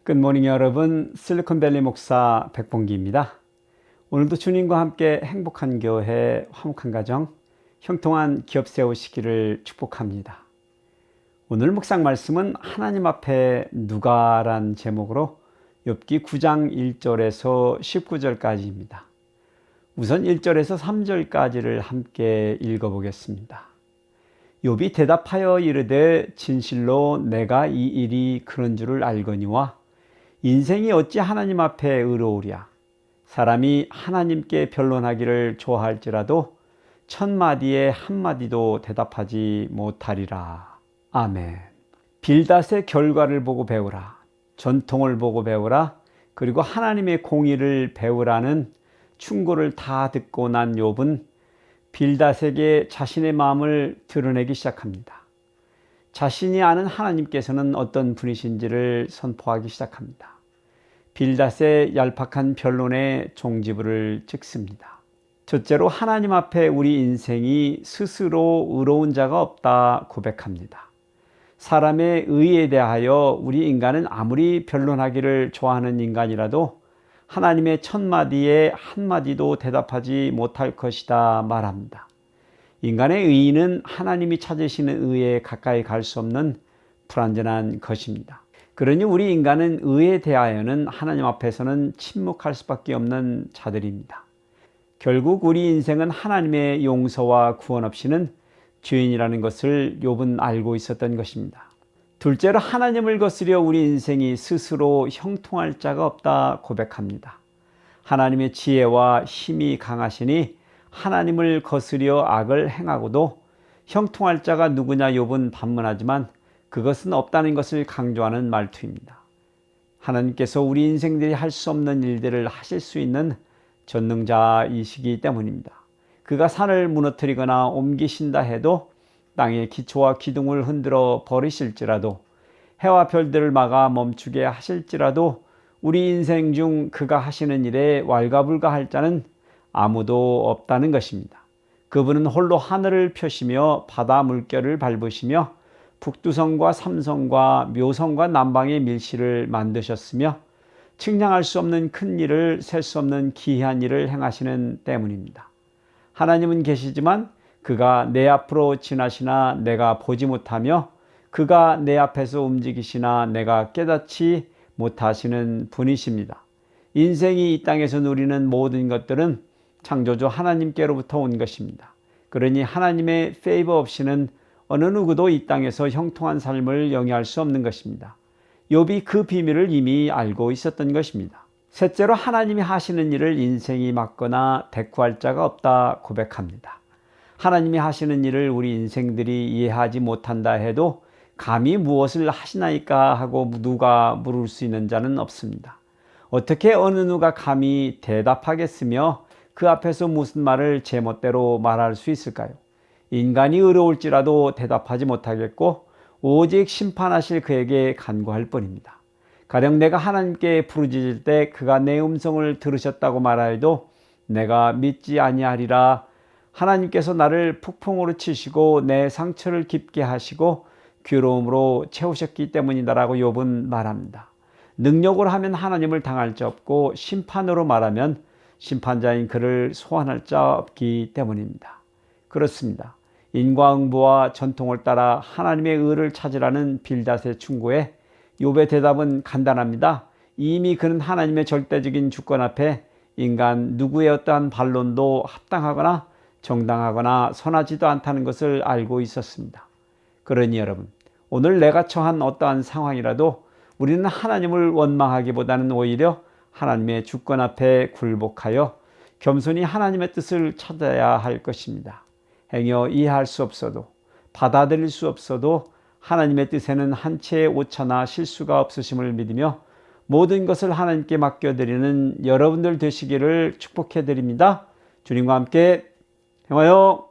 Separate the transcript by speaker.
Speaker 1: 굿모닝 여러분, 실리콘밸리 목사 백봉기입니다. 오늘도 주님과 함께 행복한 교회, 화목한 가정, 형통한 기업 세우시기를 축복합니다. 오늘 묵상 말씀은 하나님 앞에 누가란 제목으로 욥기 9장 1절에서 19절까지입니다. 우선 1절에서 3절까지를 함께 읽어보겠습니다. 욥이 대답하여 이르되 진실로 내가 이 일이 그런 줄을 알거니와 인생이 어찌 하나님 앞에 의로우랴. 사람이 하나님께 변론하기를 좋아할지라도 천마디에 한마디도 대답하지 못하리라. 아멘. 빌닷의 결과를 보고 배우라. 전통을 보고 배우라. 그리고 하나님의 공의를 배우라는 충고를 다 듣고 난 욥은 빌닷에게 자신의 마음을 드러내기 시작합니다. 자신이 아는 하나님께서는 어떤 분이신지를 선포하기 시작합니다. 빌닷의 얄팍한 변론에 종지부를 찍습니다. 첫째로 하나님 앞에 우리 인생이 스스로 의로운 자가 없다 고백합니다. 사람의 의에 대하여 우리 인간은 아무리 변론하기를 좋아하는 인간이라도 하나님의 첫마디에 한마디도 대답하지 못할 것이다 말합니다. 인간의 의의는 하나님이 찾으시는 의에 가까이 갈 수 없는 불완전한 것입니다. 그러니 우리 인간은 의에 대하여는 하나님 앞에서는 침묵할 수밖에 없는 자들입니다. 결국 우리 인생은 하나님의 용서와 구원 없이는 죄인이라는 것을 욥은 알고 있었던 것입니다. 둘째로 하나님을 거스려 우리 인생이 스스로 형통할 자가 없다 고백합니다. 하나님의 지혜와 힘이 강하시니 하나님을 거스려 악을 행하고도 형통할 자가 누구냐 욥은 반문하지만 그것은 없다는 것을 강조하는 말투입니다. 하나님께서 우리 인생들이 할 수 없는 일들을 하실 수 있는 전능자이시기 때문입니다. 그가 산을 무너뜨리거나 옮기신다 해도 땅의 기초와 기둥을 흔들어 버리실지라도 해와 별들을 막아 멈추게 하실지라도 우리 인생 중 그가 하시는 일에 왈가불가할 자는 아무도 없다는 것입니다. 그분은 홀로 하늘을 펴시며 바다 물결을 밟으시며 북두성과 삼성과 묘성과 남방의 밀실을 만드셨으며 측량할 수 없는 큰 일을 셀 수 없는 기이한 일을 행하시는 때문입니다. 하나님은 계시지만 그가 내 앞으로 지나시나 내가 보지 못하며 그가 내 앞에서 움직이시나 내가 깨닫지 못하시는 분이십니다. 인생이 이 땅에서 누리는 모든 것들은 창조주 하나님께로부터 온 것입니다. 그러니 하나님의 페이버 없이는 어느 누구도 이 땅에서 형통한 삶을 영위할 수 없는 것입니다. 욥이 그 비밀을 이미 알고 있었던 것입니다. 셋째로 하나님이 하시는 일을 인생이 막거나 대꾸할 자가 없다 고백합니다. 하나님이 하시는 일을 우리 인생들이 이해하지 못한다 해도 감히 무엇을 하시나이까 하고 누가 물을 수 있는 자는 없습니다. 어떻게 어느 누가 감히 대답하겠으며 그 앞에서 무슨 말을 제멋대로 말할 수 있을까요? 인간이 의로울지라도 대답하지 못하겠고 오직 심판하실 그에게 간구할 뿐입니다. 가령 내가 하나님께 부르짖을 때 그가 내 음성을 들으셨다고 말하여도 내가 믿지 아니하리라. 하나님께서 나를 폭풍으로 치시고 내 상처를 깊게 하시고 괴로움으로 채우셨기 때문이다라고 욥은 말합니다. 능력으로 하면 하나님을 당할 자 없고 심판으로 말하면 심판자인 그를 소환할 자 없기 때문입니다. 그렇습니다. 인과응보와 전통을 따라 하나님의 의를 찾으라는 빌닷의 충고에 욥의 대답은 간단합니다. 이미 그는 하나님의 절대적인 주권 앞에 인간 누구의 어떠한 반론도 합당하거나 정당하거나 선하지도 않다는 것을 알고 있었습니다. 그러니 여러분, 오늘 내가 처한 어떠한 상황이라도 우리는 하나님을 원망하기보다는 오히려 하나님의 주권 앞에 굴복하여 겸손히 하나님의 뜻을 찾아야 할 것입니다. 행여 이해할 수 없어도 받아들일 수 없어도 하나님의 뜻에는 한 채의 오차나 실수가 없으심을 믿으며 모든 것을 하나님께 맡겨드리는 여러분들 되시기를 축복해 드립니다. 주님과 함께 행하여